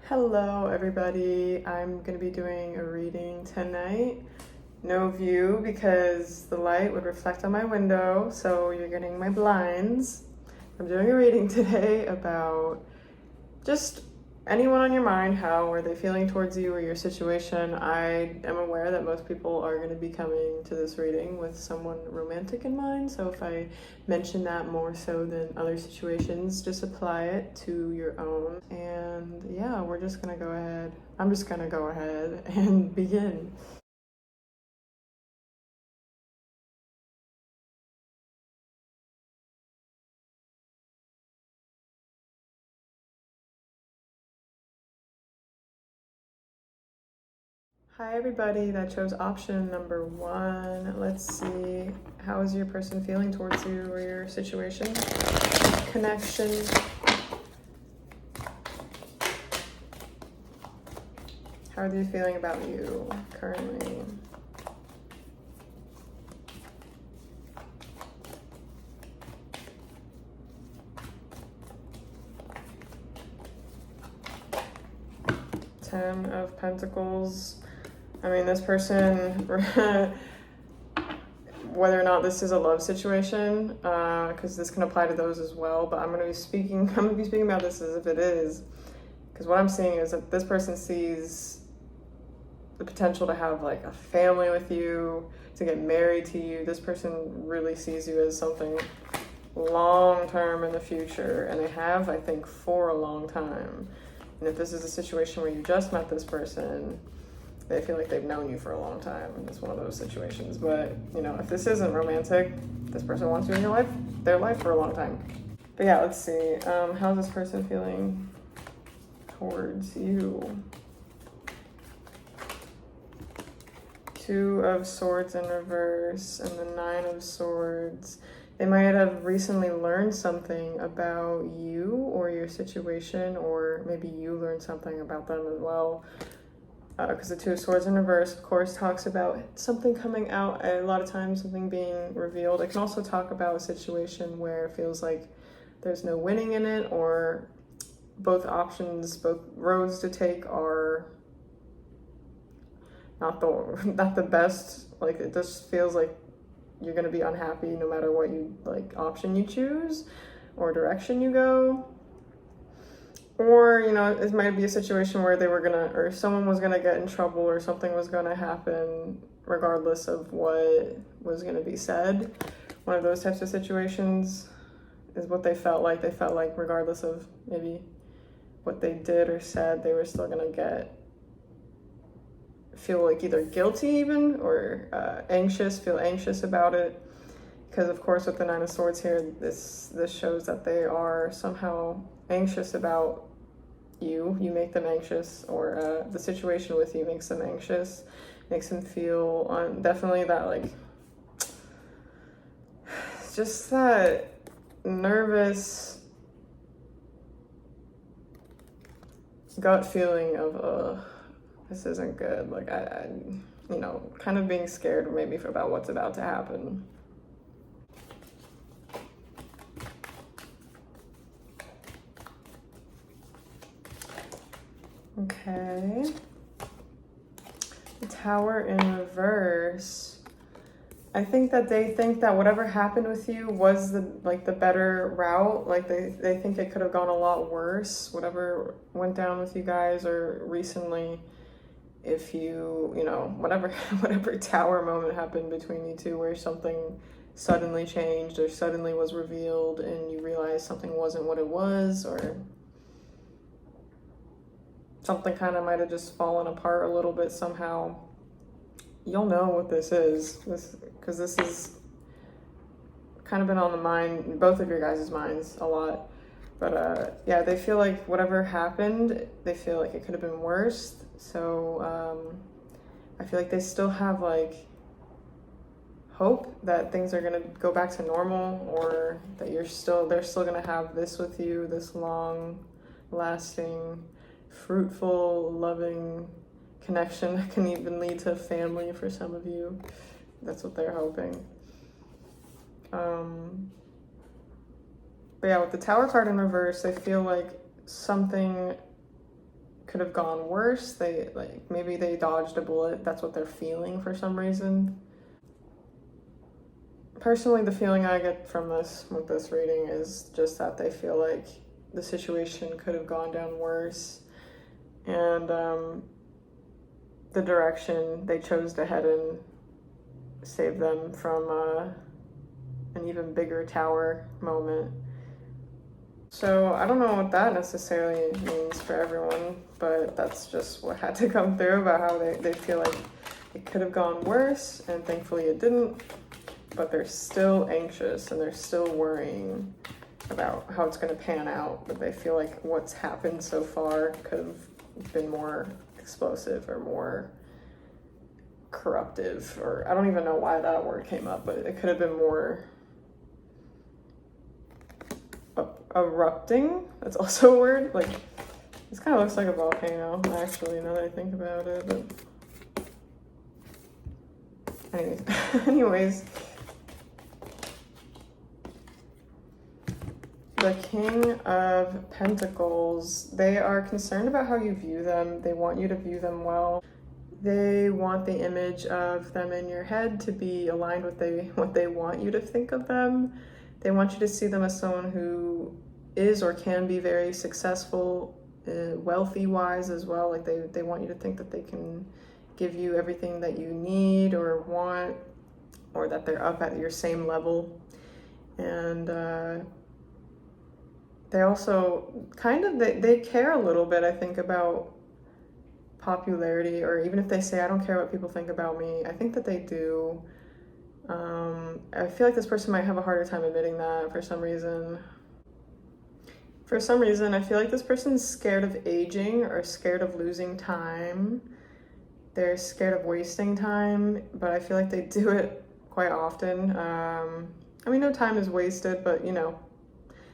Hello everybody, I'm going to be doing a reading tonight. No view because the light would reflect on my window, so you're getting my blinds. I'm doing a reading today about just anyone on your mind. How are they feeling towards you or your situation? I am aware that most people are going to be coming to this reading with someone romantic in mind, so if I mention that more so than other situations, just apply it to your own. And yeah, I'm just going to go ahead and begin. Hi everybody that chose option number 1. Let's see, how is your person feeling towards you or your situation? Connection. How are they feeling about you currently? Ten of Pentacles. I mean, this person, whether or not this is a love situation, because this can apply to those as well, but I'm going to be speaking about this as if it is, because what I'm seeing is that this person sees the potential to have like a family with you, to get married to you. This person really sees you as something long term in the future, and they have, I think, for a long time. And if this is a situation where you just met this person, they feel like they've known you for a long time. It's one of those situations. But, you know, if this isn't romantic, this person wants you in their life for a long time. But yeah, let's see. How's this person feeling towards you? Two of Swords in reverse and the Nine of Swords. They might have recently learned something about you or your situation, or maybe you learned something about them as well. Because the Two of Swords in reverse, of course, talks about something coming out, a lot of times something being revealed. It can also talk about a situation where it feels like there's no winning in it, or both roads to take are not the best. Like, it just feels like you're going to be unhappy no matter what option you choose or direction you go. Or, you know, it might be a situation where or someone was gonna get in trouble, or something was gonna happen regardless of what was gonna be said. One of those types of situations is what they felt like. They felt like regardless of maybe what they did or said, they were still gonna feel like either guilty even, or feel anxious about it. Because of course with the Nine of Swords here, this shows that they are somehow anxious about you make them anxious, or the situation with you makes them anxious, makes them feel definitely that, like, just that nervous gut feeling of this isn't good. Like, I you know, kind of being scared maybe about what's about to happen. Okay. The Tower in reverse. I think that they think that whatever happened with you was the better route. Like, they think it could have gone a lot worse, whatever went down with you guys, or recently, if you know, whatever tower moment happened between you two, where something suddenly changed or suddenly was revealed and you realized something wasn't what it was, or something kind of might have just fallen apart a little bit somehow. You'll know what this is, because this is kind of been on the mind, both of your guys' minds, a lot. But yeah, they feel like whatever happened, they feel like it could have been worse. So I feel like they still have like hope that things are gonna go back to normal, or that they're still gonna have this with you, this long lasting, fruitful, loving connection that can even lead to family for some of you. That's what they're hoping. But yeah, with the Tower card in reverse, I feel like something could have gone worse. They, like, maybe they dodged a bullet. That's what they're feeling for some reason. Personally, the feeling I get from this with this reading is just that they feel like the situation could have gone down worse, and the direction they chose to head in saved them from an even bigger tower moment. So I don't know what that necessarily means for everyone, but that's just what had to come through about how they feel like it could have gone worse, and thankfully it didn't, but they're still anxious and they're still worrying about how it's going to pan out, but they feel like what's happened so far could have been more explosive or more corruptive, or I don't even know why that word came up, but it could have been more erupting. That's also a word. Like, this kind of looks like a volcano, actually, now that I think about it. But anyways, the King of Pentacles, they are concerned about how you view them. They want you to view them well. They want the image of them in your head to be aligned with what they want you to think of them. They want you to see them as someone who is or can be very successful, wealthy-wise as well. Like, they want you to think that they can give you everything that you need or want, or that they're up at your same level. And they also they care a little bit, I think, about popularity, or even if they say, I don't care what people think about me, I think that they do. I feel like this person might have a harder time admitting that for some reason. For some reason, I feel like this person's scared of aging or scared of losing time. They're scared of wasting time, but I feel like they do it quite often. I mean, no time is wasted, but you know,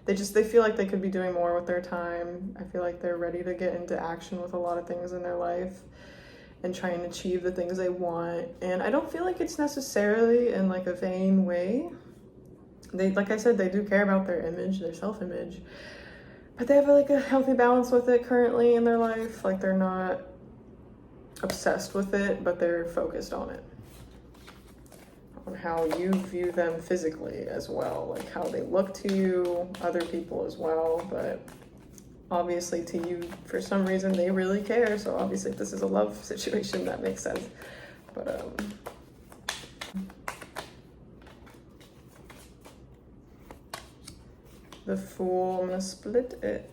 they feel like they could be doing more with their time. I feel like they're ready to get into action with a lot of things in their life and try and achieve the things they want. And I don't feel like it's necessarily in like a vain way. They, like I said, they do care about their image, their self-image, but they have like a healthy balance with it currently in their life. Like, they're not obsessed with it, but they're focused on it, on how you view them physically as well, like how they look to you, other people as well. But obviously to you, for some reason, they really care. So obviously if this is a love situation, that makes sense. But the Fool, I'm gonna split it.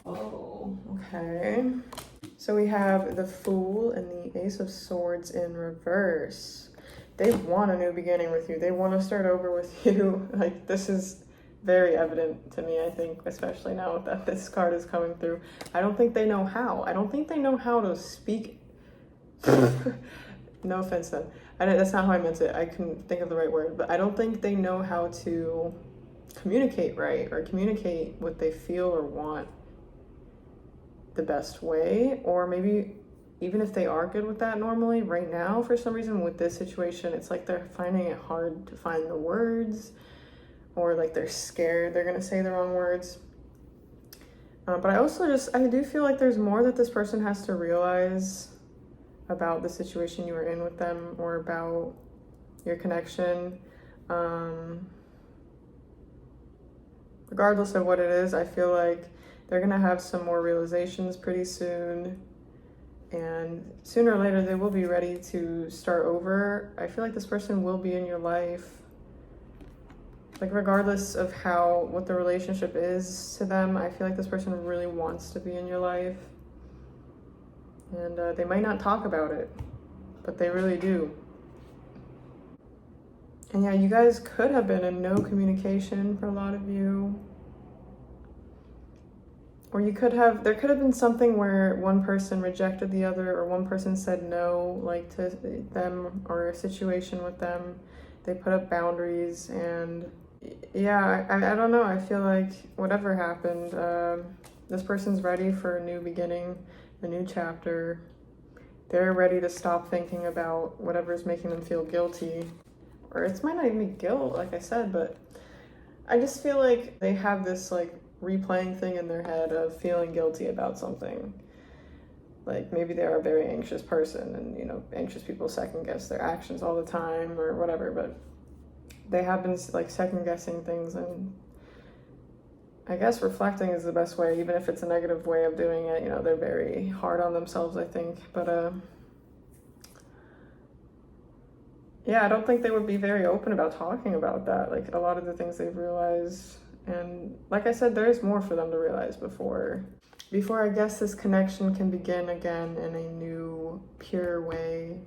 Oh, okay. So we have the Fool and the Ace of Swords in reverse. They want a new beginning with you. They want to start over with you. Like, this is very evident to me, I think, especially now that this card is coming through. I don't think they know how. I don't think they know how to speak. No offense then. That's not how I meant it. I couldn't think of the right word. But I don't think they know how to communicate right, or communicate what they feel or want the best way. Or maybe even if they are good with that normally, right now, for some reason with this situation, it's like they're finding it hard to find the words, or like they're scared they're gonna say the wrong words. But I do feel like there's more that this person has to realize about the situation you are in with them, or about your connection. Regardless of what it is, I feel like they're gonna have some more realizations pretty soon. And sooner or later, they will be ready to start over. I feel like this person will be in your life. Like, regardless of what the relationship is to them, I feel like this person really wants to be in your life. And they might not talk about it, but they really do. And yeah, you guys could have been in no communication for a lot of you. Or there could have been something where one person rejected the other, or one person said no, like, to them or a situation with them. They put up boundaries, and yeah, I don't know. I feel like whatever happened, this person's ready for a new beginning, a new chapter. They're ready to stop thinking about whatever's making them feel guilty. Or it might not even be guilt, like I said, but I just feel like they have this like replaying thing in their head of feeling guilty about something. Like maybe they're a very anxious person, and you know, anxious people second guess their actions all the time or whatever, but they have been like second guessing things, and I guess reflecting is the best way, even if it's a negative way of doing it. You know, they're very hard on themselves, I think, but yeah, I don't think they would be very open about talking about that, like a lot of the things they've realized. And like I said, there is more for them to realize before I guess this connection can begin again in a new, pure way,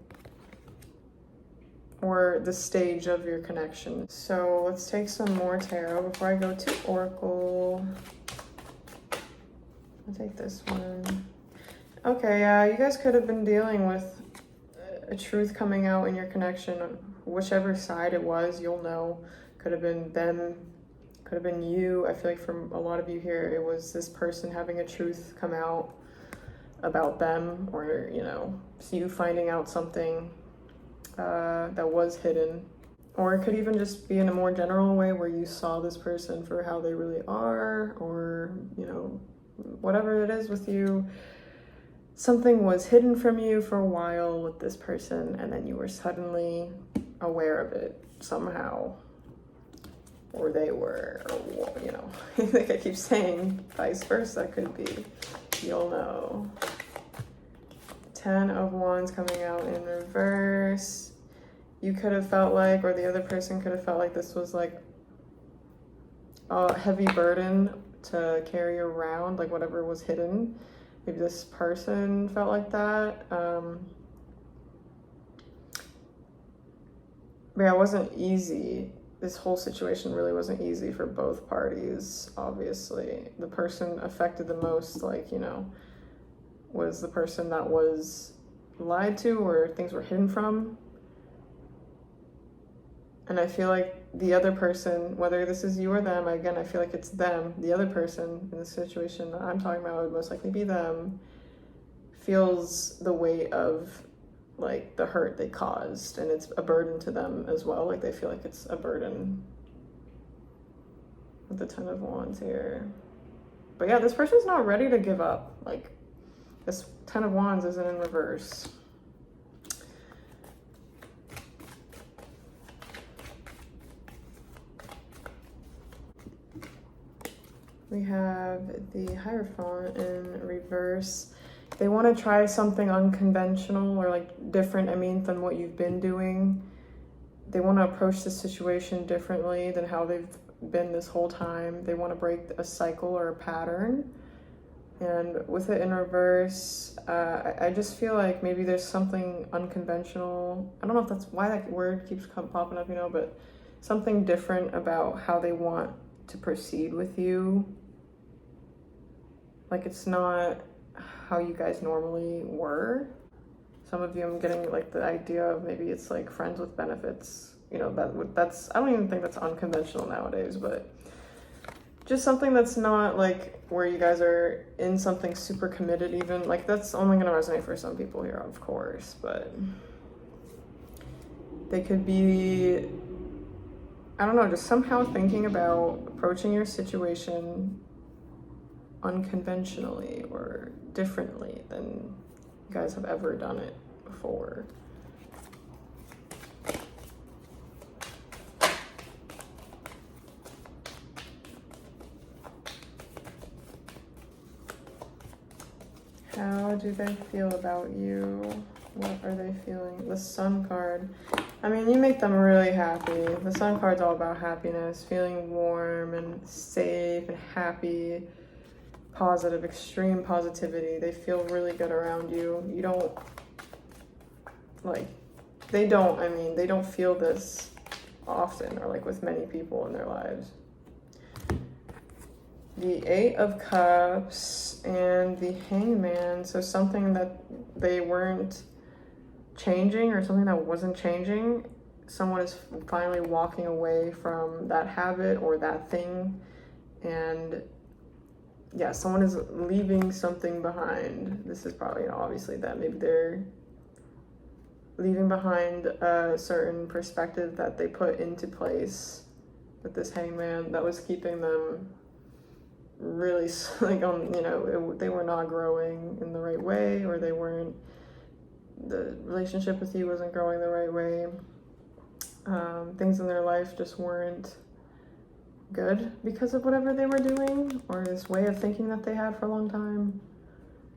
or the stage of your connection. So let's take some more tarot before I go to Oracle. I'll take this one. Okay, you guys could have been dealing with a truth coming out in your connection. Whichever side it was, you'll know. Could have been them, could have been you. I feel like from a lot of you here, it was this person having a truth come out about them, or, you know, you finding out something that was hidden. Or it could even just be in a more general way where you saw this person for how they really are, or, you know, whatever it is with you. Something was hidden from you for a while with this person, and then you were suddenly aware of it somehow. Or they were, or, you know, like I keep saying, vice versa could be. You'll know. 10 of Wands coming out in reverse. You could have felt like, or the other person could have felt like this was like a heavy burden to carry around, like whatever was hidden. Maybe this person felt like that. But yeah, it wasn't easy. This whole situation really wasn't easy for both parties, obviously. The person affected the most, like, you know, was the person that was lied to or things were hidden from. And I feel like the other person, whether this is you or them, again, I feel like it's them, the other person in the situation that I'm talking about would most likely be them, feels the weight of like the hurt they caused, and it's a burden to them as well. Like they feel like it's a burden with the 10 of Wands here. But yeah, this person's not ready to give up. Like this 10 of Wands isn't in reverse. We have the Hierophant in reverse. They want to try something unconventional or like different, than what you've been doing. They want to approach the situation differently than how they've been this whole time. They want to break a cycle or a pattern. And with it in reverse, I just feel like maybe there's something unconventional. I don't know if that's why that word keeps popping up, but something different about how they want to proceed with you. Like it's not how you guys normally were. Some of you, I'm getting like the idea of maybe it's like friends with benefits. That's I don't even think that's unconventional nowadays, but just something that's not like where you guys are in something super committed even. Like that's only gonna resonate for some people here, of course, but they could be, I don't know, just somehow thinking about approaching your situation unconventionally or differently than you guys have ever done it before. How do they feel about you? What are they feeling? The Sun card. You make them really happy. The Sun card's all about happiness, feeling warm and safe and happy, positive, extreme positivity. They feel really good around you. You don't, they don't feel this often or like with many people in their lives. The 8 of Cups and the Hangman. So something that they weren't changing or something that wasn't changing. Someone is finally walking away from that habit or that thing. And yeah, someone is leaving something behind. This is probably, obviously that maybe they're leaving behind a certain perspective that they put into place with this Hangman that was keeping them really like they were not growing in the right way, or the relationship with you wasn't growing the right way. Things in their life just weren't good because of whatever they were doing, or this way of thinking that they had for a long time,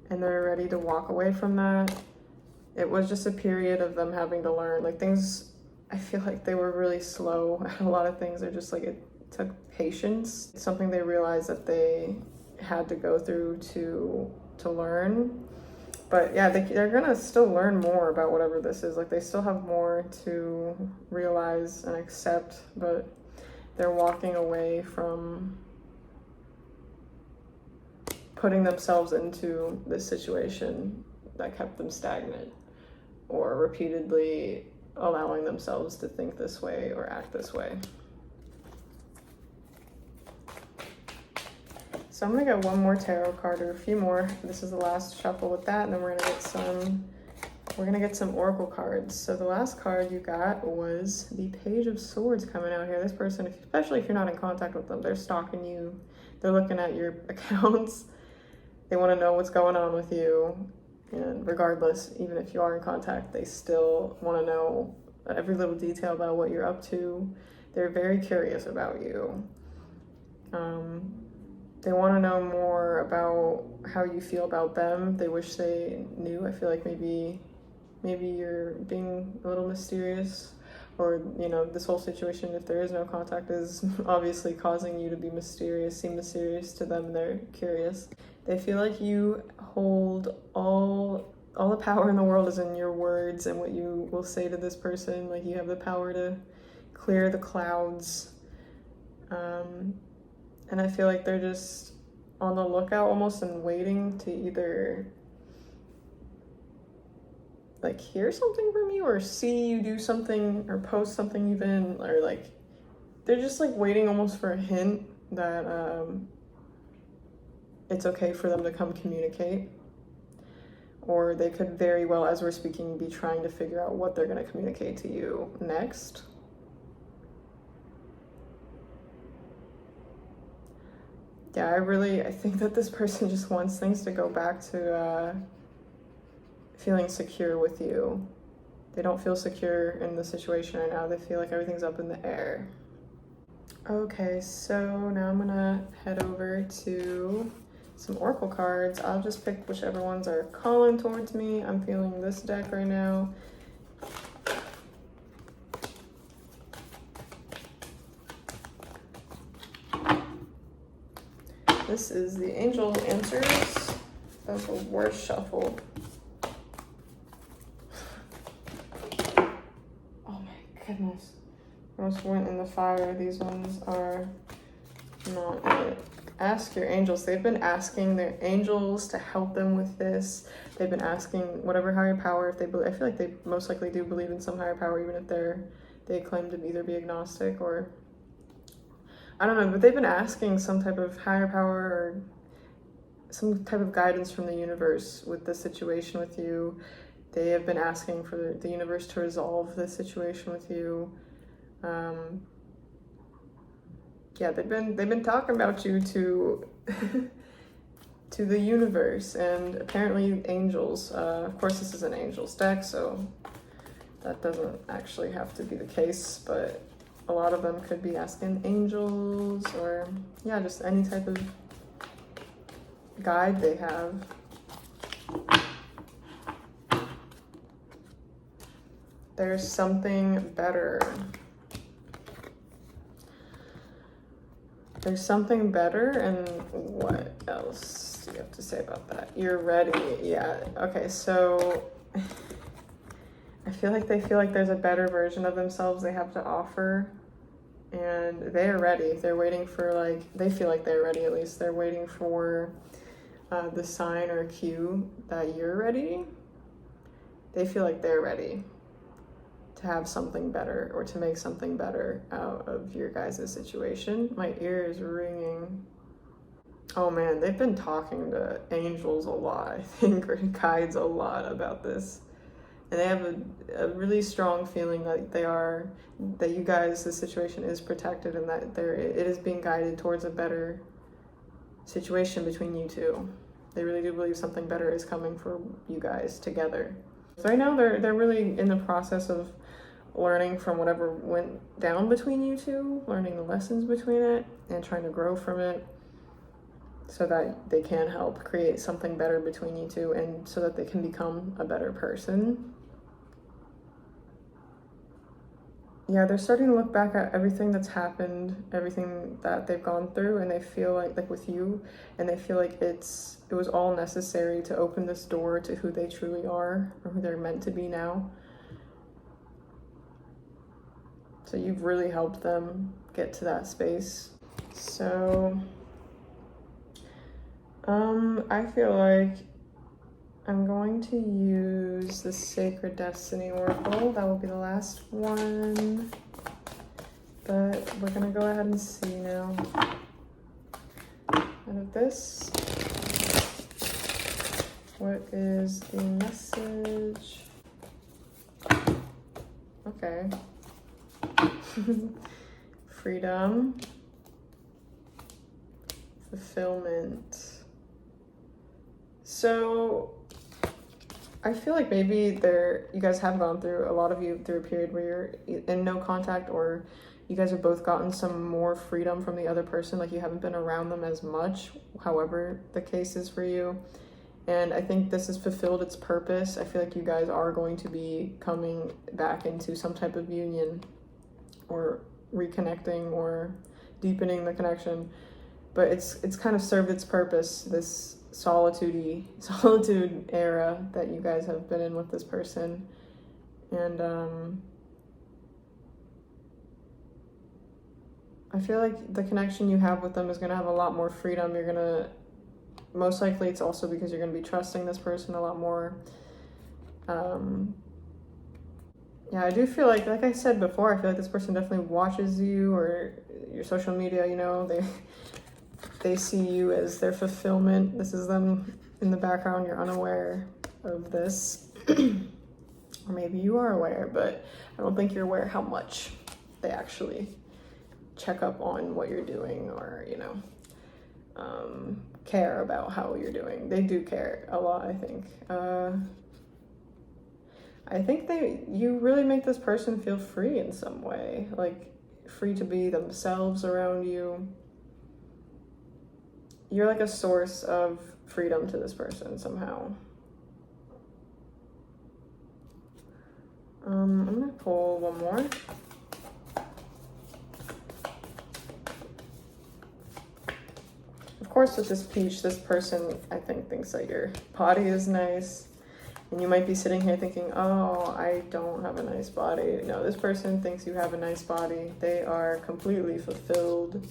and they're ready to walk away from that. It was just a period of them having to learn, like, things. I feel like they were really slow at a lot of things. They're just like, it took patience. It's something they realized that they had to go through to learn. But yeah, they're gonna still learn more about whatever this is. Like, they still have more to realize and accept, but they're walking away from putting themselves into this situation that kept them stagnant, or repeatedly allowing themselves to think this way or act this way. So I'm gonna get one more tarot card, or a few more. This is the last shuffle with that, and then we're gonna get some oracle cards. So the last card you got was the Page of Swords coming out here. This person, especially if you're not in contact with them, they're stalking you. They're looking at your accounts. They want to know what's going on with you. And regardless, even if you are in contact, they still want to know every little detail about what you're up to. They're very curious about you. They want to know more about how you feel about them. They wish they knew. I feel like maybe you're being a little mysterious, or, this whole situation, if there is no contact, is obviously causing you to be mysterious, seem mysterious to them. They're curious. They feel like you hold all the power in the world is in your words and what you will say to this person. Like, you have the power to clear the clouds. And I feel like they're just on the lookout almost, and waiting to either like hear something from you, or see you do something, or post something even, or like they're just like waiting almost for a hint that it's okay for them to come communicate. Or they could very well, as we're speaking, be trying to figure out what they're going to communicate to you next. Yeah, I think that this person just wants things to go back to feeling secure with you. They don't feel secure in the situation right now. They feel like everything's up in the air. Okay, so now I'm gonna head over to some oracle cards. I'll just pick whichever ones are calling towards me. I'm feeling this deck right now. This is the Angel Answers. That was the worst shuffle. Oh my goodness. I almost went in the fire. These ones are not it. Ask your angels. They've been asking their angels to help them with this. They've been asking whatever higher power, if they believe. I feel like they most likely do believe in some higher power, even if they claim to either be agnostic or I don't know, but they've been asking some type of higher power or some type of guidance from the universe with the situation with you. They have been asking for the universe to resolve the situation with you. Yeah, they've been talking about you to to the universe, and apparently angels. Of course, this is an angels deck, so that doesn't actually have to be the case, but a lot of them could be asking angels, or yeah, just any type of guide they have. There's something better. There's something better, and what else do you have to say about that? You're ready. Yeah. Okay, so I feel like they feel like there's a better version of themselves they have to offer, and they are ready. They're waiting for, they feel like they're ready, at least. They're waiting for the sign or cue that you're ready. They feel like they're ready to have something better, or to make something better out of your guys' situation. My ear is ringing. Oh man, they've been talking to angels a lot, I think, or guides a lot about this. And they have a really strong feeling that you guys, the situation is protected, and that it is being guided towards a better situation between you two. They really do believe something better is coming for you guys together. So right now they're really in the process of learning from whatever went down between you two, learning the lessons between it and trying to grow from it so that they can help create something better between you two and so that they can become a better person. Yeah, they're starting to look back at everything that's happened, everything that they've gone through, and they feel like with you, and they feel like it was all necessary to open this door to who they truly are or who they're meant to be now. So you've really helped them get to that space. So, I feel like I'm going to use the Sacred Destiny Oracle. That will be the last one. But we're gonna go ahead and see now. Out of this, what is the message? Okay. Freedom. Fulfillment. So I feel like maybe you guys have gone through, a lot of you, through a period where you're in no contact, or you guys have both gotten some more freedom from the other person, like you haven't been around them as much, however the case is for you. And I think this has fulfilled its purpose. I feel like you guys are going to be coming back into some type of union or reconnecting or deepening the connection. But it's kind of served its purpose, this solitude era that you guys have been in with this person. And I feel like the connection you have with them is going to have a lot more freedom. You're going to, most likely it's also because you're going to be trusting this person a lot more. Yeah, I do feel like I said before, I feel like this person definitely watches you or your social media, you know, they see you as their fulfillment. This is them in the background. You're unaware of this. Or maybe you are aware, but I don't think you're aware how much they actually check up on what you're doing or, you know, care about how you're doing. They do care a lot, I think. I think you really make this person feel free in some way, like free to be themselves around you. You're like a source of freedom to this person somehow. I'm gonna pull one more. Of course, with this peach, this person, I think, thinks that your body is nice. And you might be sitting here thinking, oh, I don't have a nice body. No, this person thinks you have a nice body. They are completely fulfilled.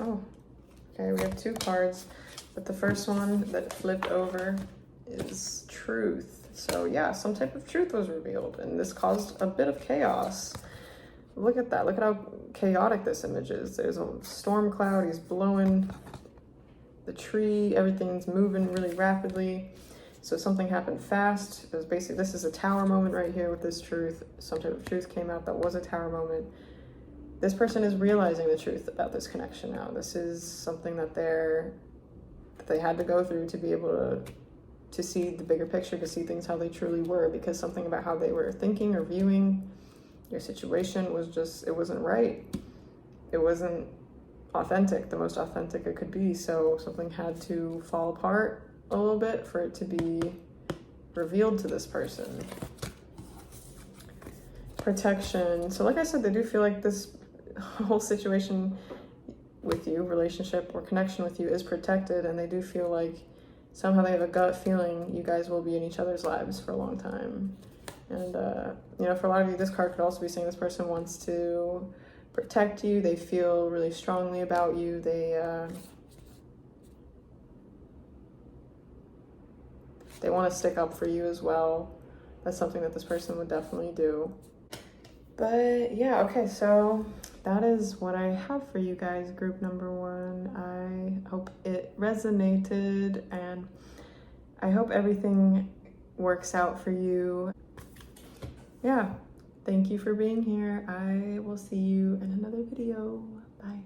Oh, okay, we have two cards, but the first one that flipped over is truth. So yeah, some type of truth was revealed, and this caused a bit of chaos. Look at that. Look at how chaotic this image is. There's a storm cloud. He's blowing the tree. Everything's moving really rapidly. So something happened fast. It was basically, this is a tower moment right here with this truth. Some type of truth came out that was a tower moment. This person is realizing the truth about this connection now. This is something that they had to go through to be able to see the bigger picture, to see things how they truly were, because something about how they were thinking or viewing your situation was just, it wasn't right. It wasn't authentic, the most authentic it could be. So something had to fall apart a little bit for it to be revealed to this person. Protection. So like I said, they do feel like this whole situation with you, relationship or connection with you, is protected, and they do feel like somehow they have a gut feeling you guys will be in each other's lives for a long time. And you know, for a lot of you, this card could also be saying this person wants to protect you. They feel really strongly about you. They want to stick up for you as well. That's something that this person would definitely do. But yeah, okay, so that is what I have for you guys, group number 1. I hope it resonated, and I hope everything works out for you. Yeah, thank you for being here. I will see you in another video. Bye.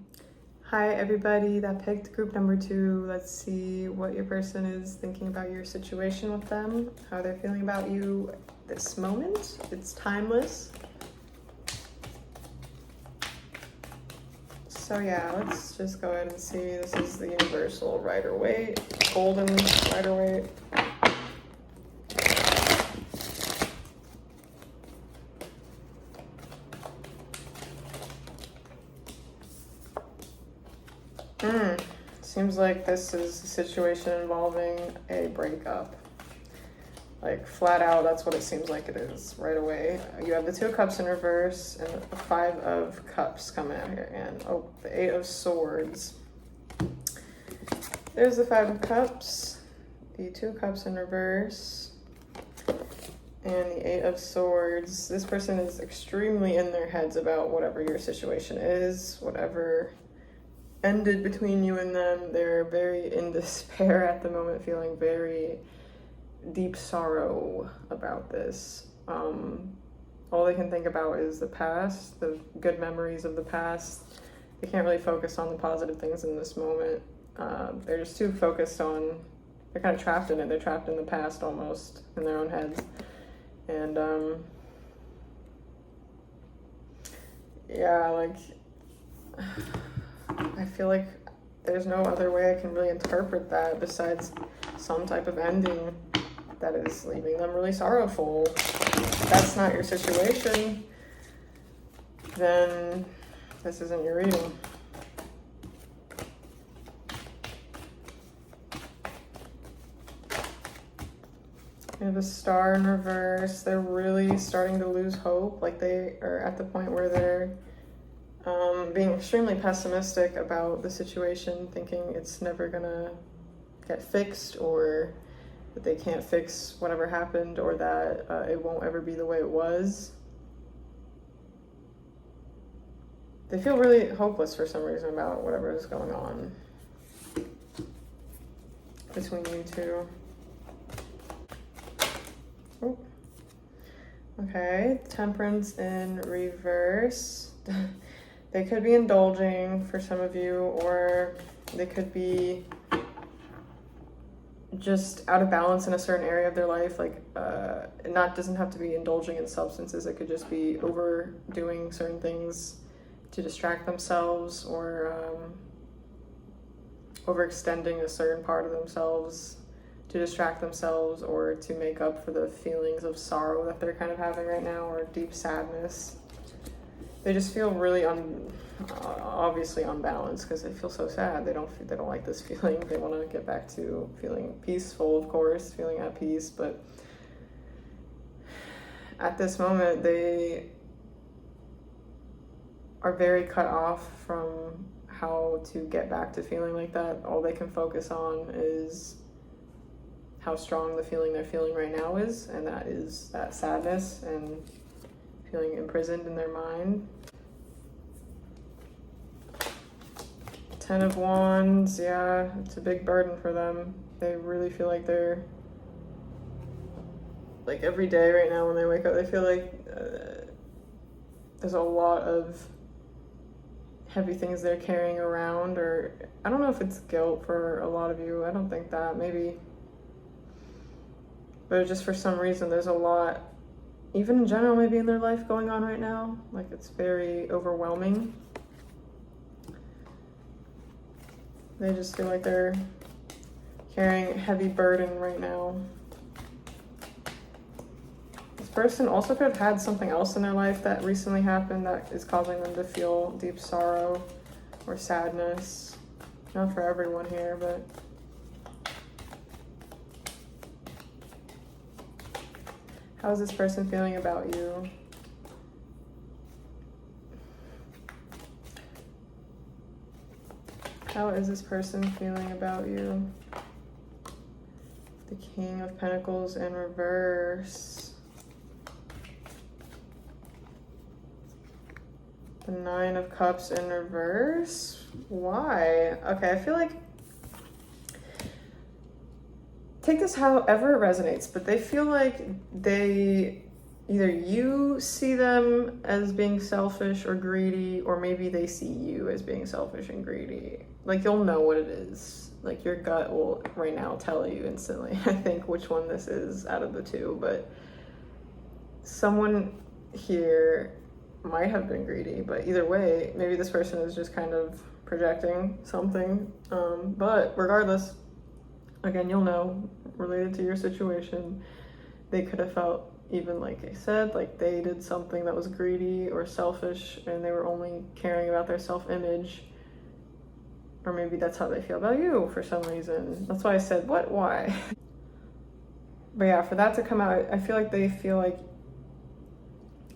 Hi everybody that picked group number 2. Let's see what your person is thinking about your situation with them, how they're feeling about you this moment. It's timeless. So yeah, let's just go ahead and see. This is the universal Rider-Waite, golden Rider-Waite. Seems like this is a situation involving a breakup. Like flat out, that's what it seems like it is right away. You have the 2 of Cups in reverse and the 5 of Cups coming out here, and the 8 of Swords. There's the 5 of Cups, the 2 of Cups in reverse, and the 8 of Swords. This person is extremely in their heads about whatever your situation is, whatever ended between you and them. They're very in despair at the moment, feeling very deep sorrow about this. All they can think about is the past, the good memories of the past. They can't really focus on the positive things in this moment. They're just too focused on, they're kind of trapped in it. They're trapped in the past almost, in their own heads. And yeah, like I feel like there's no other way I can really interpret that besides some type of ending that is leaving them really sorrowful. If that's not your situation, then this isn't your reading. You have a Star in reverse. They're really starting to lose hope. Like they are at the point where they're being extremely pessimistic about the situation, thinking it's never gonna get fixed, or that they can't fix whatever happened, or that it won't ever be the way it was. They feel really hopeless for some reason about whatever is going on between you two. Oh. Okay, Temperance in reverse. They could be indulging for some of you, or they could be just out of balance in a certain area of their life. Like it doesn't have to be indulging in substances. It could just be overdoing certain things to distract themselves, or overextending a certain part of themselves to distract themselves, or to make up for the feelings of sorrow that they're kind of having right now, or deep sadness. They just feel really obviously unbalanced because they feel so sad. They don't like this feeling. They want to get back to feeling peaceful, of course, feeling at peace, but at this moment they are very cut off from how to get back to feeling like that. All they can focus on is how strong the feeling they're feeling right now is, and that is that sadness and feeling imprisoned in their mind. 10 of Wands, yeah, it's a big burden for them. They really feel like they're, like every day right now when they wake up, they feel like there's a lot of heavy things they're carrying around, or I don't know if it's guilt for a lot of you. I don't think that, maybe. But just for some reason, there's a lot, even in general, maybe in their life going on right now. Like it's very overwhelming. They just feel like they're carrying a heavy burden right now. This person also could have had something else in their life that recently happened that is causing them to feel deep sorrow or sadness. Not for everyone here, but how is this person feeling about you? How is this person feeling about you? The King of Pentacles in reverse. The 9 of Cups in reverse. Why? Okay, I feel like, take this however it resonates, but they feel like they either you see them as being selfish or greedy, or maybe they see you as being selfish and greedy. Like, you'll know what it is. Like, your gut will right now tell you instantly, I think, which one this is out of the two. But someone here might have been greedy, but either way, maybe this person is just kind of projecting something. But regardless, again, you'll know, related to your situation, they could have felt, even like I said, like they did something that was greedy or selfish and they were only caring about their self-image. Or maybe that's how they feel about you for some reason. That's why I said, what, why? But yeah, for that to come out, I feel like they feel like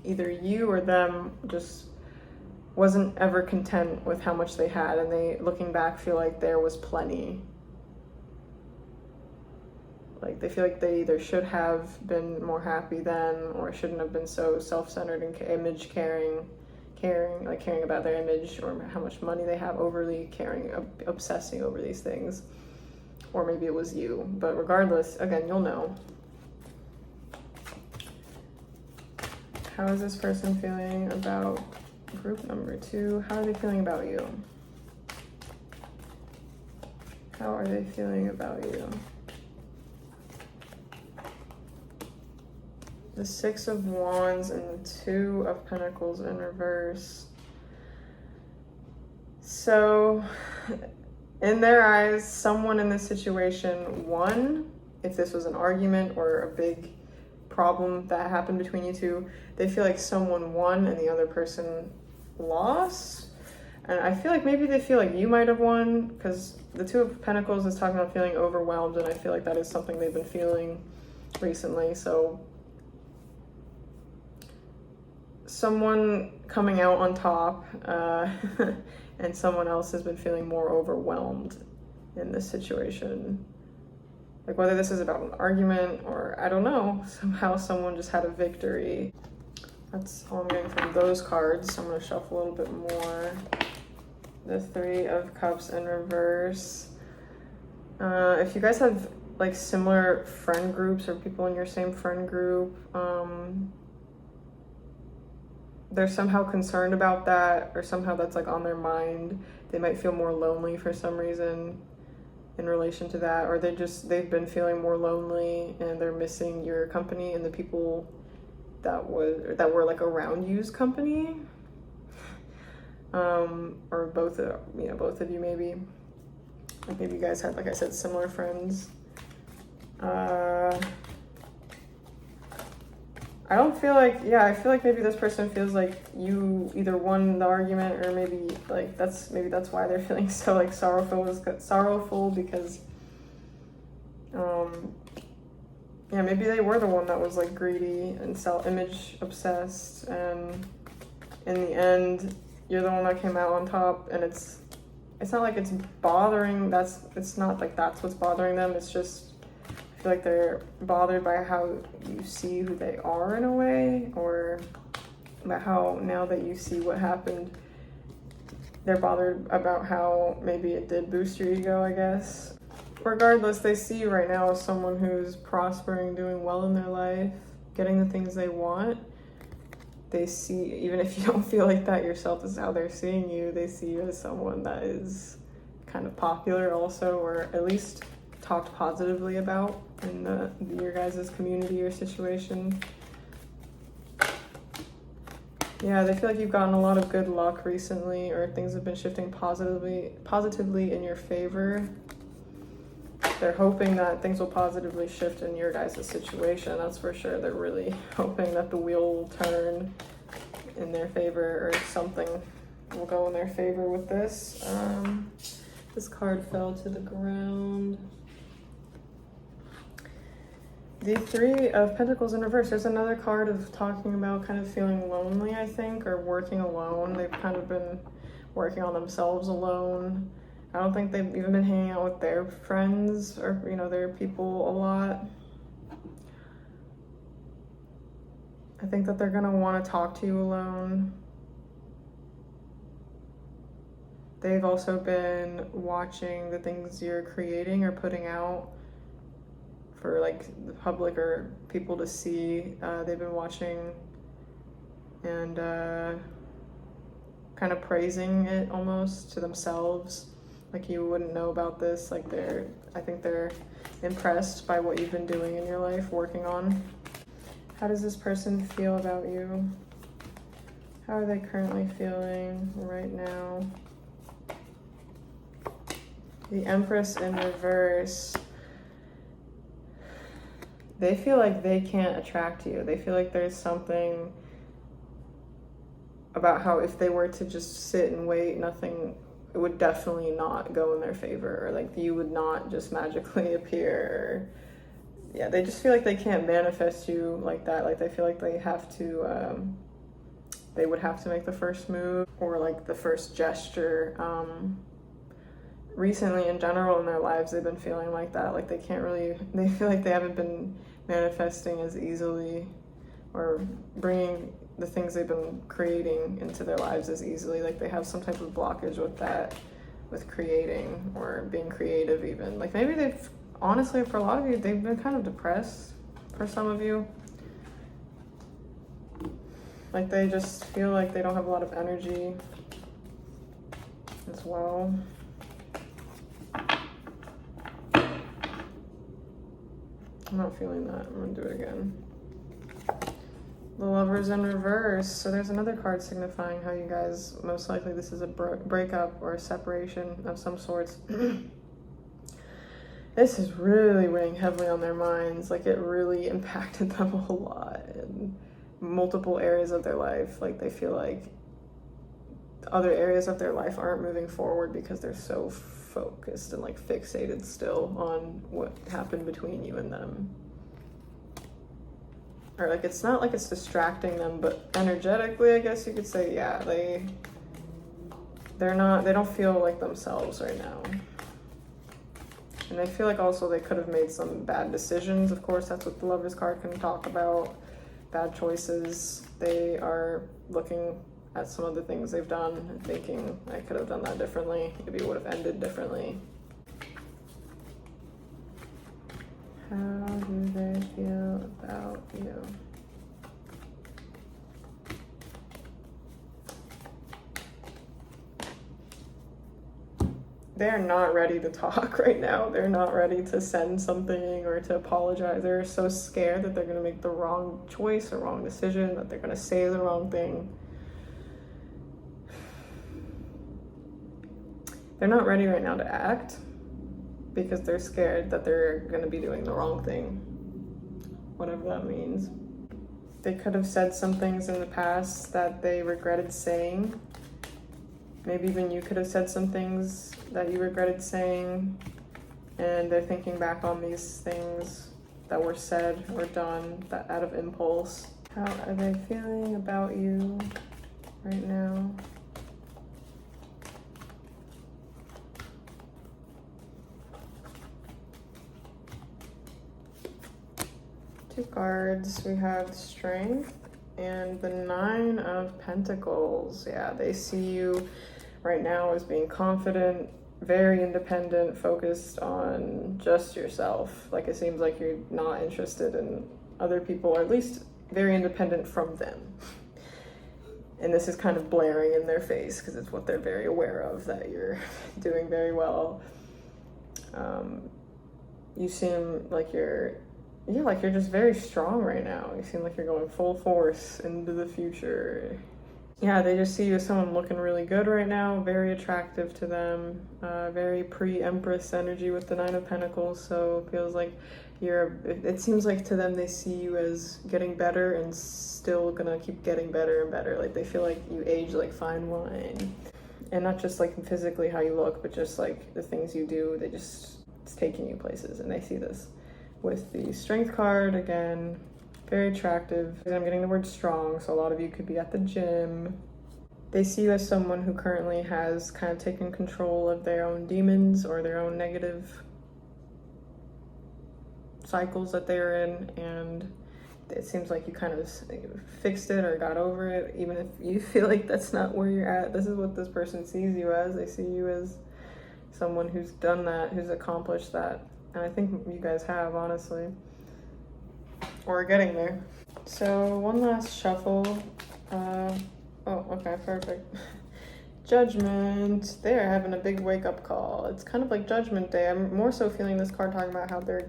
either you or them just wasn't ever content with how much they had, and they, looking back, feel like there was plenty. Like, they feel like they either should have been more happy then, or shouldn't have been so self-centered and image caring, like caring about their image or how much money they have, overly caring, obsessing over these things. Or maybe it was you. But regardless, again, you'll know. How is this person feeling about group number 2? How are they feeling about you? How are they feeling about you? The 6 of Wands and the 2 of Pentacles in reverse. So, in their eyes, someone in this situation won. If this was an argument or a big problem that happened between you two, they feel like someone won and the other person lost. And I feel like maybe they feel like you might have won, because the 2 of Pentacles is talking about feeling overwhelmed, and I feel like that is something they've been feeling recently. So someone coming out on top, and someone else has been feeling more overwhelmed in this situation. Like, whether this is about an argument or, I don't know, somehow someone just had a victory. That's all I'm getting from those cards. So I'm going to shuffle a little bit more. The 3 of Cups in reverse. If you guys have like similar friend groups or people in your same friend group, they're somehow concerned about that, or somehow that's like on their mind. They might feel more lonely for some reason in relation to that, or they've been feeling more lonely and they're missing your company and the people that were like around you's company. Or both of you maybe. Like, maybe you guys had, like I said, similar friends. I don't feel like, I feel like maybe this person feels like you either won the argument, or maybe that's why they're feeling so like sorrowful because maybe they were the one that was like greedy and self-image obsessed, and in the end you're the one that came out on top. And it's not like it's bothering, it's not like that's what's bothering them. It's just, I feel like they're bothered by how you see who they are in a way, or about how now that you see what happened, they're bothered about how maybe it did boost your ego, I guess. Regardless, they see you right now as someone who's prospering, doing well in their life, getting the things they want. They see, even if you don't feel like that yourself is how they're seeing you, they see you as someone that is kind of popular also, or at least talked positively about in your guys' community or situation. Yeah, they feel like you've gotten a lot of good luck recently, or things have been shifting positively in your favor. They're hoping that things will positively shift in your guys' situation, that's for sure. They're really hoping that the wheel will turn in their favor, or something will go in their favor with this. This card fell to the ground. The 3 of Pentacles in reverse. There's another card of talking about kind of feeling lonely, I think, or working alone. They've kind of been working on themselves alone. I don't think they've even been hanging out with their friends or, their people a lot. I think that they're going to want to talk to you alone. They've also been watching the things you're creating or putting out for like the public or people to see. They've been watching and kind of praising it almost to themselves. Like you wouldn't know about this. Like I think they're impressed by what you've been doing in your life, working on. How does this person feel about you? How are they currently feeling right now? The Empress in reverse. They feel like they can't attract you. They feel like there's something about how if they were to just sit and wait, nothing, it would definitely not go in their favor, or like you would not just magically appear. Yeah, they just feel like they can't manifest you like that. Like they feel like they have to, they would have to make the first move or like the first gesture. Recently in general in their lives, they've been feeling like that. Like they feel like they haven't been manifesting as easily or bringing the things they've been creating into their lives as easily. Like they have some type of blockage with that, with creating or being creative even. Like maybe they've, honestly, for a lot of you, they've been kind of depressed for some of you. Like they just feel like they don't have a lot of energy as well. I'm not feeling that. I'm gonna do it again. The Lovers in reverse. So there's another card signifying how you guys, most likely this is a breakup or a separation of some sorts. This is really weighing heavily on their minds. Like it really impacted them a whole lot in multiple areas of their life. Like they feel like other areas of their life aren't moving forward because they're so focused and like fixated still on what happened between you and them. Or like it's not like it's distracting them, but energetically I guess you could say, yeah, they don't feel like themselves right now. And they feel like also they could have made some bad decisions. Of course, that's what the Lovers card can talk about. Bad choices. They are looking at some of the things they've done and thinking, I could have done that differently. Maybe it would have ended differently. How do they feel about you? They're not ready to talk right now. They're not ready to send something or to apologize. They're so scared that they're going to make the wrong choice or wrong decision, that they're going to say the wrong thing. They're not ready right now to act because they're scared that they're going to be doing the wrong thing, whatever that means. They could have said some things in the past that they regretted saying. Maybe even you could have said some things that you regretted saying, and they're thinking back on these things that were said or done that out of impulse. How are they feeling about you right now? Two cards. We have Strength and the Nine of Pentacles. Yeah, they see you right now as being confident, very independent, focused on just yourself. Like it seems like you're not interested in other people, or at least very independent from them. And this is kind of blaring in their face because it's what they're very aware of, that you're doing very well. You seem like you're just very strong right now. You seem like you're going full force into the future. Yeah, they just see you as someone looking really good right now, very attractive to them, very pre-Empress energy with the Nine of Pentacles. So it feels like it seems like to them they see you as getting better and still gonna keep getting better and better. Like they feel like you age like fine wine. And not just like physically how you look, but just like the things you do, it's taking you places, and they see this. With the Strength card, again, very attractive. I'm getting the word strong, so a lot of you could be at the gym. They see you as someone who currently has kind of taken control of their own demons or their own negative cycles that they're in, and it seems like you kind of fixed it or got over it, even if you feel like that's not where you're at. This is what this person sees you as. They see you as someone who's done that, who's accomplished that. And I think you guys have, honestly. Or getting there. So one last shuffle. Oh, okay, perfect. Judgment. They're having a big wake-up call. It's kind of like Judgment Day. I'm more so feeling this card talking about how they're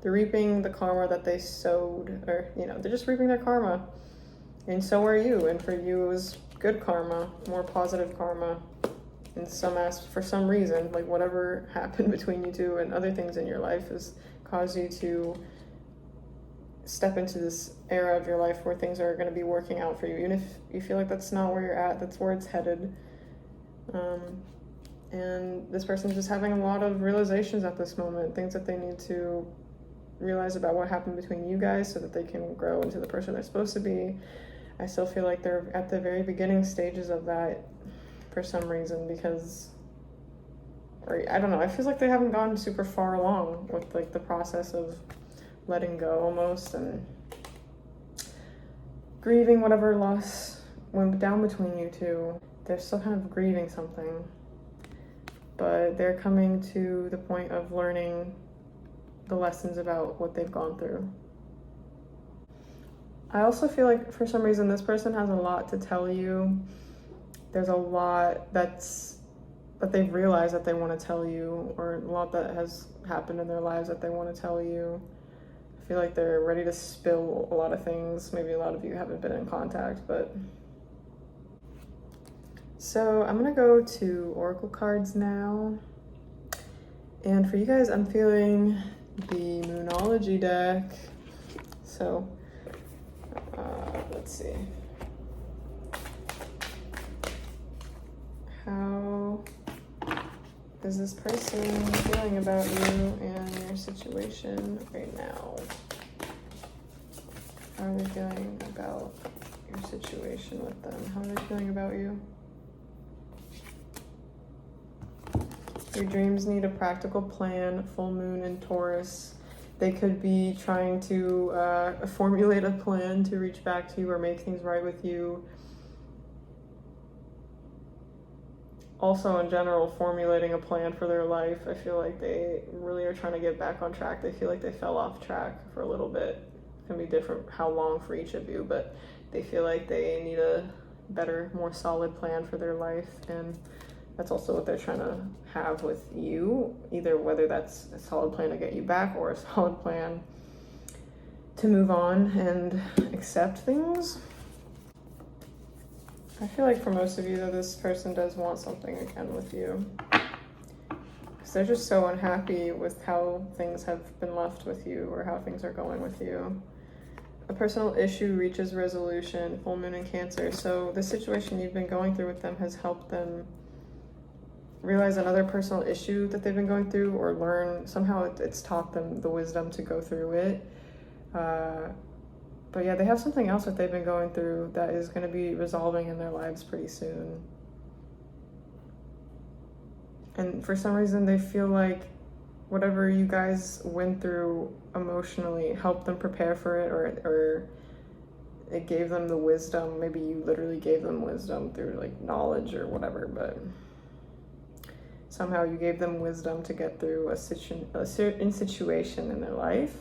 reaping the karma that they sowed, or they're just reaping their karma. And so are you. And for you, it was good karma, more positive karma. For some reason, like whatever happened between you two and other things in your life has caused you to step into this era of your life where things are going to be working out for you, even if you feel like that's not where you're at. That's where it's headed. And this person's just having a lot of realizations at this moment, things that they need to realize about what happened between you guys so that they can grow into the person they're supposed to be. I still feel like they're at the very beginning stages of that for some reason, because, or I don't know, it feels like they haven't gone super far along with like the process of letting go almost, and grieving whatever loss went down between you two. They're still kind of grieving something, but they're coming to the point of learning the lessons about what they've gone through. I also feel like for some reason this person has a lot to tell you. There's a lot that they've realized that they want to tell you, or a lot that has happened in their lives that they want to tell you. I feel like they're ready to spill a lot of things. Maybe a lot of you haven't been in contact, but... So I'm gonna go to Oracle cards now. And for you guys, I'm feeling the Moonology deck. So, let's see. How is this person feeling about you and your situation right now? How are they feeling about your situation with them? How are they feeling about you? Your dreams need a practical plan. Full moon in Taurus. They could be trying to formulate a plan to reach back to you or make things right with you. Also, in general, formulating a plan for their life. I feel like they really are trying to get back on track. They feel like they fell off track for a little bit. It can be different how long for each of you, but they feel like they need a better, more solid plan for their life. And that's also what they're trying to have with you, either whether that's a solid plan to get you back or a solid plan to move on and accept things. I feel like for most of you, though, this person does want something again with you, because they're just so unhappy with how things have been left with you or how things are going with you. A personal issue reaches resolution, full moon in Cancer. So the situation you've been going through with them has helped them realize another personal issue that they've been going through, or learn somehow it's taught them the wisdom to go through it. But yeah, they have something else that they've been going through that is going to be resolving in their lives pretty soon. And for some reason, they feel like whatever you guys went through emotionally helped them prepare for it, or it gave them the wisdom. Maybe you literally gave them wisdom through like knowledge or whatever, but somehow you gave them wisdom to get through a certain situation in their life.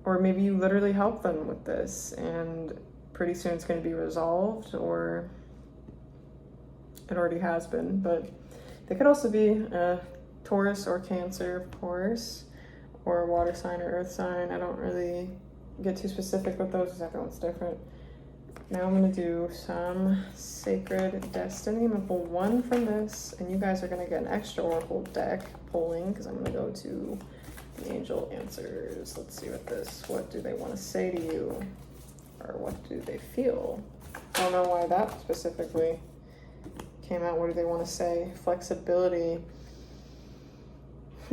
Or maybe you literally helped them with this and pretty soon it's going to be resolved, or it already has been. But they could also be Taurus or Cancer, of course, or water sign or earth sign. I don't really get too specific with those because everyone's different. Now I'm going to do some Sacred Destiny. I'm going to pull one from this, and you guys are going to get an extra Oracle deck pulling because I'm going to go to the Angel Answers. Let's see what do they want to say to you, or what do they feel? I don't know why that specifically came out. What do they want to say? Flexibility.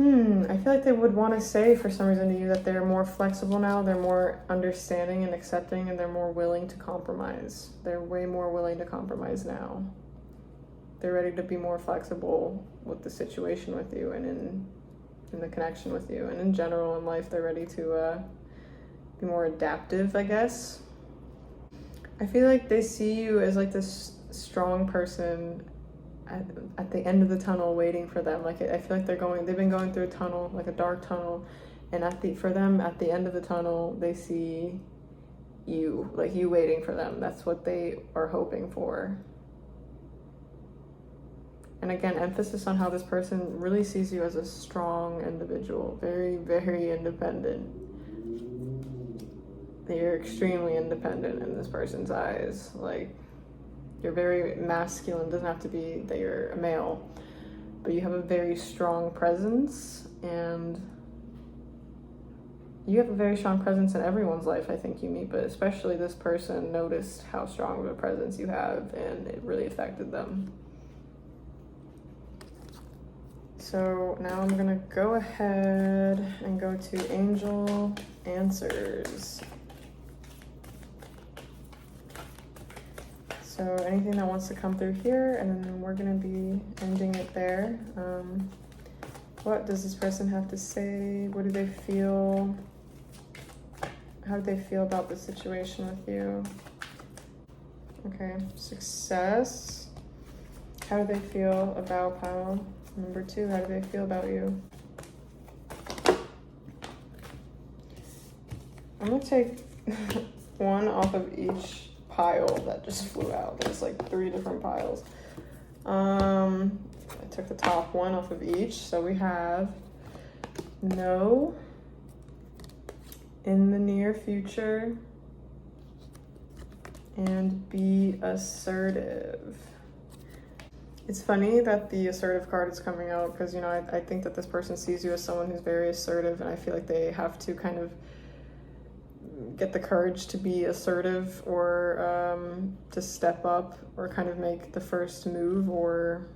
I feel like they would want to say for some reason to you that they're more flexible now, they're more understanding and accepting, and they're more willing to compromise. They're way more willing to compromise now. They're ready to be more flexible with the situation with you and in the connection with you. And in general in life, they're ready to be more adaptive, I guess. I feel like they see you as like this strong person at the end of the tunnel waiting for them. Like, I feel like they've been going through a tunnel, like a dark tunnel, and for them, at the end of the tunnel, they see you, like you waiting for them. That's what they are hoping for. And again, emphasis on how this person really sees you as a strong individual, very, very independent. You're extremely independent in this person's eyes. Like, you're very masculine. It doesn't have to be that you're a male, but you have a very strong presence, and you have a very strong presence in everyone's life I think you meet, but especially this person noticed how strong of a presence you have, and it really affected them. So now I'm gonna go ahead and go to Angel Answers. So anything that wants to come through here, and then we're gonna be ending it there. What does this person have to say? What do they feel? How do they feel about the situation with you? Okay, success. How do they feel about pile number 2? How do they feel about you? I'm gonna take one off of each pile that just flew out. There's like 3 different piles. I took the top one off of each. So we have no, in the near future, and be assertive. It's funny that the assertive card is coming out because, you know, I think that this person sees you as someone who's very assertive, and I feel like they have to kind of get the courage to be assertive, or to step up, or kind of make the first move, or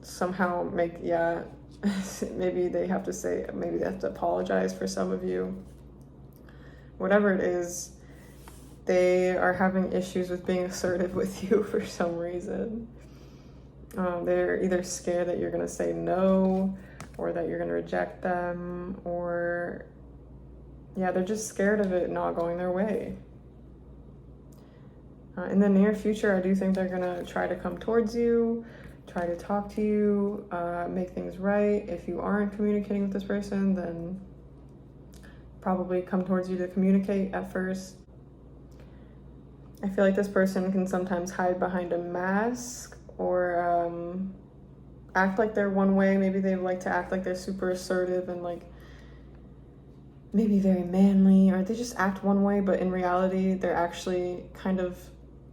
somehow make, maybe they have to apologize for some of you. Whatever it is, they are having issues with being assertive with you for some reason. They're either scared that you're going to say no, or that you're going to reject them, or they're just scared of it not going their way. In the near future, I do think they're going to try to come towards you, try to talk to you, make things right. If you aren't communicating with this person, then probably come towards you to communicate at first. I feel like this person can sometimes hide behind a mask, or act like they're one way. Maybe they like to act like they're super assertive and like maybe very manly, or they just act one way, but in reality they're actually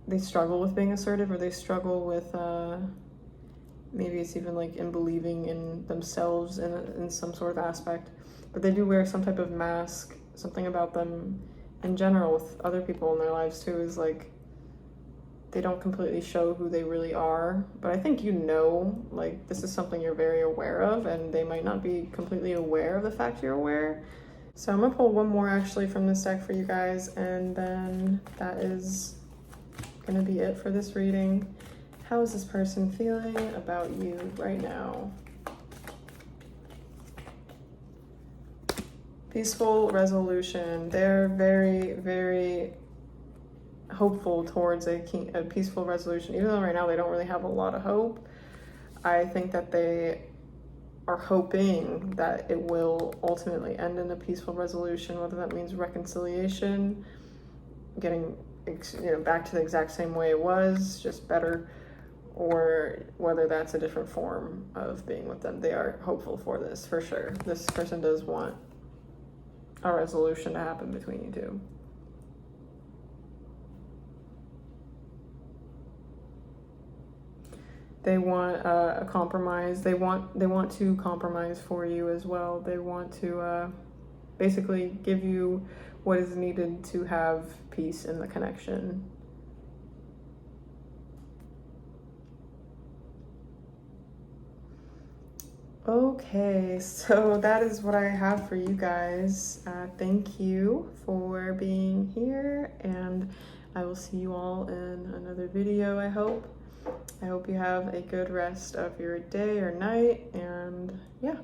they struggle with being assertive, or they struggle with maybe it's even like in believing in themselves in some sort of aspect. But they do wear some type of mask. Something about them in general with other people in their lives too is like they don't completely show who they really are. But I think, you know, like this is something you're very aware of, and they might not be completely aware of the fact you're aware. So I'm gonna pull one more actually from this deck for you guys, and then that is gonna be it for this reading. How is this person feeling about you right now? Peaceful resolution. They're very, very hopeful towards a peaceful resolution. Even though right now they don't really have a lot of hope, I think that they are hoping that it will ultimately end in a peaceful resolution, whether that means reconciliation, getting back to the exact same way it was, just better, or whether that's a different form of being with them. They are hopeful for this, for sure. This person does want a resolution to happen between you two. They want a compromise. They want to compromise for you as well. They want to basically give you what is needed to have peace in the connection. Okay, so that is what I have for you guys. Thank you for being here, and I will see you all in another video, I hope. I hope you have a good rest of your day or night, and yeah.